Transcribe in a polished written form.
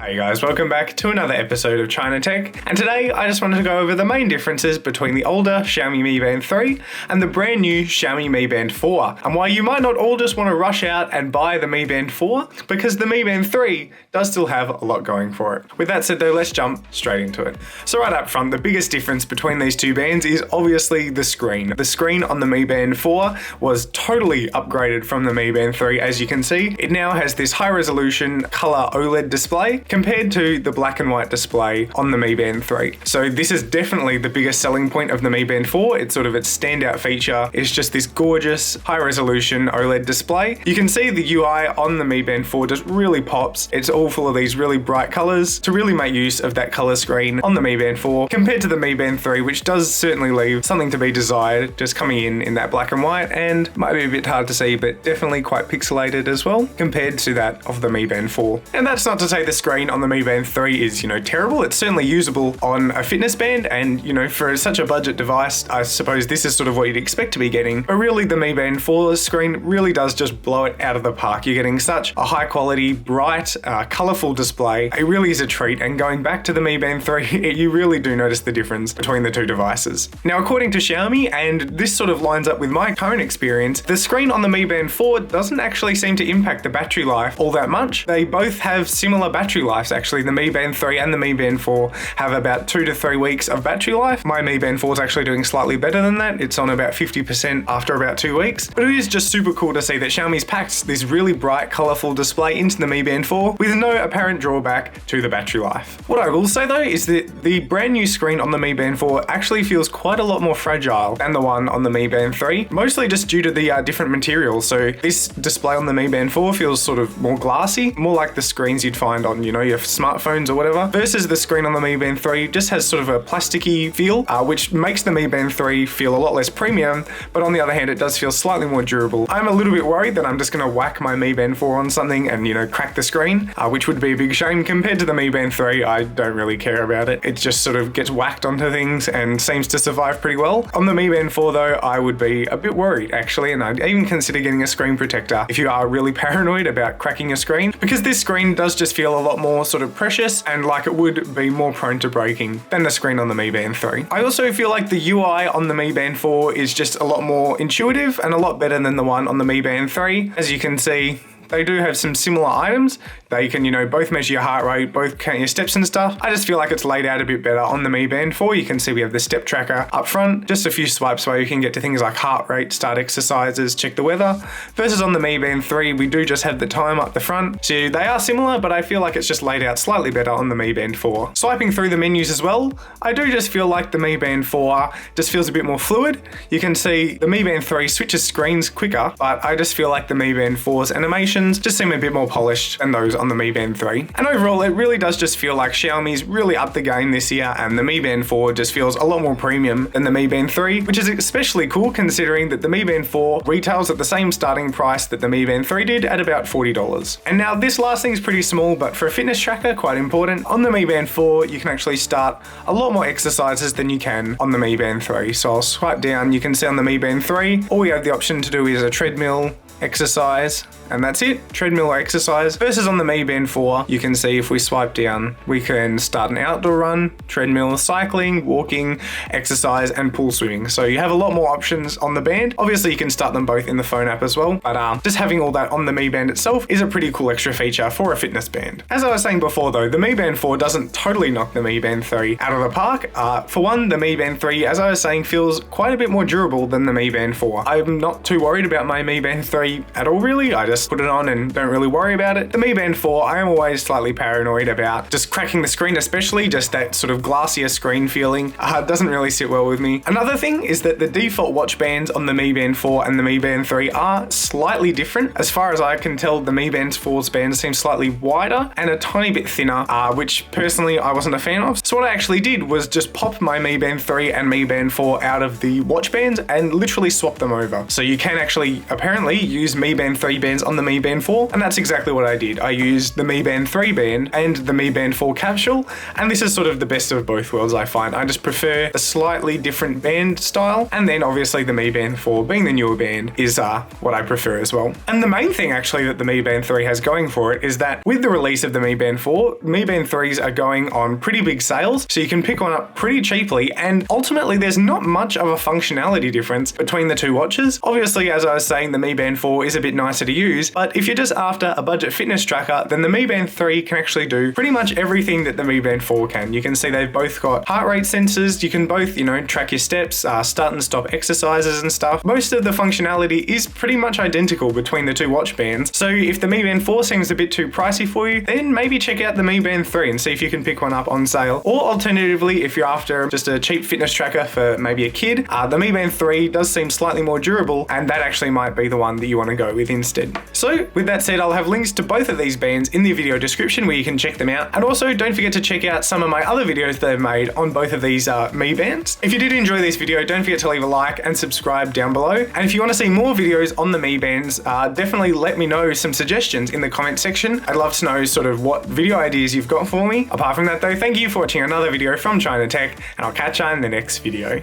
Hey guys, welcome back to another episode of ChinaTech, and today I just wanted to go over the main differences between the older Xiaomi Mi Band 3 and the brand new Xiaomi Mi Band 4, and why you might not all just want to rush out and buy the Mi Band 4, because the Mi Band 3 does still have a lot going for it. With that said though, let's jump straight into it. So right up front, the biggest difference between these two bands is obviously the screen. The screen on the Mi Band 4 was totally upgraded from the Mi Band 3, as you can see. It now has this high resolution color OLED display compared to the black and white display on the Mi Band 3. So this is definitely the biggest selling point of the Mi Band 4. It's sort of its standout feature is just this gorgeous high resolution OLED display. You can see the UI on the Mi Band 4 just really pops. It's all full of these really bright colors to really make use of that color screen on the Mi Band 4 compared to the Mi Band 3, which does certainly leave something to be desired, just coming in that black and white, and might be a bit hard to see, but definitely quite pixelated as well compared to that of the Mi Band 4. And that's not to say the screen on the Mi Band 3 is, terrible. It's certainly usable on a fitness band, and, for such a budget device, I suppose this is sort of what you'd expect to be getting. But really, the Mi Band 4 screen really does just blow it out of the park. You're getting such a high quality, bright, colorful display. It really is a treat, and going back to the Mi Band 3, you really do notice the difference between the two devices. Now, according to Xiaomi, and this sort of lines up with my current experience, the screen on the Mi Band 4 doesn't actually seem to impact the battery life all that much. They both have similar battery lives, actually. The Mi Band 3 and the Mi Band 4 have about 2 to 3 weeks of battery life. My Mi Band 4 is actually doing slightly better than that. It's on about 50% after about 2 weeks. But it is just super cool to see that Xiaomi's packed this really bright, colorful display into the Mi Band 4 with no apparent drawback to the battery life. What I will say though is that the brand new screen on the Mi Band 4 actually feels quite a lot more fragile than the one on the Mi Band 3, mostly just due to the different materials. So this display on the Mi Band 4 feels sort of more glassy, more like the screens you'd find on, your smartphones or whatever, versus the screen on the Mi Band 3 just has sort of a plasticky feel, which makes the Mi Band 3 feel a lot less premium, but on the other hand, it does feel slightly more durable. I'm a little bit worried that I'm just going to whack my Mi Band 4 on something and, crack the screen, which would be a big shame. Compared to the Mi Band 3, I don't really care about it. It just sort of gets whacked onto things and seems to survive pretty well. On the Mi Band 4 though, I would be a bit worried actually, and I'd even consider getting a screen protector if you are really paranoid about cracking a screen, because this screen does just feel a lot more sort of precious and like it would be more prone to breaking than the screen on the Mi Band 3. I also feel like the UI on the Mi Band 4 is just a lot more intuitive and a lot better than the one on the Mi Band 3. As you can see, they do have some similar items. They can, both measure your heart rate, both count your steps and stuff. I just feel like it's laid out a bit better on the Mi Band 4. You can see we have the step tracker up front, just a few swipes where you can get to things like heart rate, start exercises, check the weather. Versus on the Mi Band 3, we do just have the time up the front. So they are similar, but I feel like it's just laid out slightly better on the Mi Band 4. Swiping through the menus as well, I do just feel like the Mi Band 4 just feels a bit more fluid. You can see the Mi Band 3 switches screens quicker, but I just feel like the Mi Band 4's animations just seem a bit more polished than those on the Mi Band 3. And overall, it really does just feel like Xiaomi's really upped the game this year, and the Mi Band 4 just feels a lot more premium than the Mi Band 3, which is especially cool considering that the Mi Band 4 retails at the same starting price that the Mi Band 3 did at about $40. And now this last thing is pretty small, but for a fitness tracker, quite important. On the Mi Band 4, you can actually start a lot more exercises than you can on the Mi Band 3. So I'll swipe down, you can see on the Mi Band 3, all we have the option to do is a treadmill, exercise, and that's it. Treadmill or exercise. Versus on the Mi Band 4, you can see if we swipe down, we can start an outdoor run, treadmill, cycling, walking, exercise, and pool swimming. So you have a lot more options on the band. Obviously, you can start them both in the phone app as well, but just having all that on the Mi Band itself is a pretty cool extra feature for a fitness band. As I was saying before though, the Mi Band 4 doesn't totally knock the Mi Band 3 out of the park. For one, the Mi Band 3, as I was saying, feels quite a bit more durable than the Mi Band 4. I'm not too worried about my Mi Band 3 at all really. I just put it on and don't really worry about it. The Mi Band 4, I am always slightly paranoid about just cracking the screen, especially just that sort of glassier screen feeling. Doesn't really sit well with me. Another thing is that the default watch bands on the Mi Band 4 and the Mi Band 3 are slightly different. As far as I can tell, the Mi Band 4's band seems slightly wider and a tiny bit thinner, which personally I wasn't a fan of. So what I actually did was just pop my Mi Band 3 and Mi Band 4 out of the watch bands and literally swap them over. So you can actually apparently use use Mi Band 3 bands on the Mi Band 4, and that's exactly what I did. I used the Mi Band 3 band and the Mi Band 4 capsule, and this is sort of the best of both worlds, I find. I just prefer a slightly different band style, and then obviously the Mi Band 4, being the newer band, is what I prefer as well. And the main thing actually that the Mi Band 3 has going for it is that with the release of the Mi Band 4, Mi Band 3s are going on pretty big sales, so you can pick one up pretty cheaply, and ultimately there's not much of a functionality difference between the two watches. Obviously, as I was saying, the Mi Band 4 is a bit nicer to use, but if you're just after a budget fitness tracker, then the Mi Band 3 can actually do pretty much everything that the Mi Band 4 can. You can see they've both got heart rate sensors, you can both, track your steps, start and stop exercises and stuff. Most of the functionality is pretty much identical between the two watch bands, so if the Mi Band 4 seems a bit too pricey for you, then maybe check out the Mi Band 3 and see if you can pick one up on sale. Or alternatively, if you're after just a cheap fitness tracker for maybe a kid, the Mi Band 3 does seem slightly more durable, and that actually might be the one that you want to go with instead. So with that said, I'll have links to both of these bands in the video description where you can check them out, and also don't forget to check out some of my other videos that I've made on both of these Mi Bands. If you did enjoy this video, don't forget to leave a like and subscribe down below, and if you want to see more videos on the Mi Bands, definitely let me know some suggestions in the comment section. I'd love to know sort of what video ideas you've got for me. Apart from that though, thank you for watching another video from ChinaTech, and I'll catch you in the next video.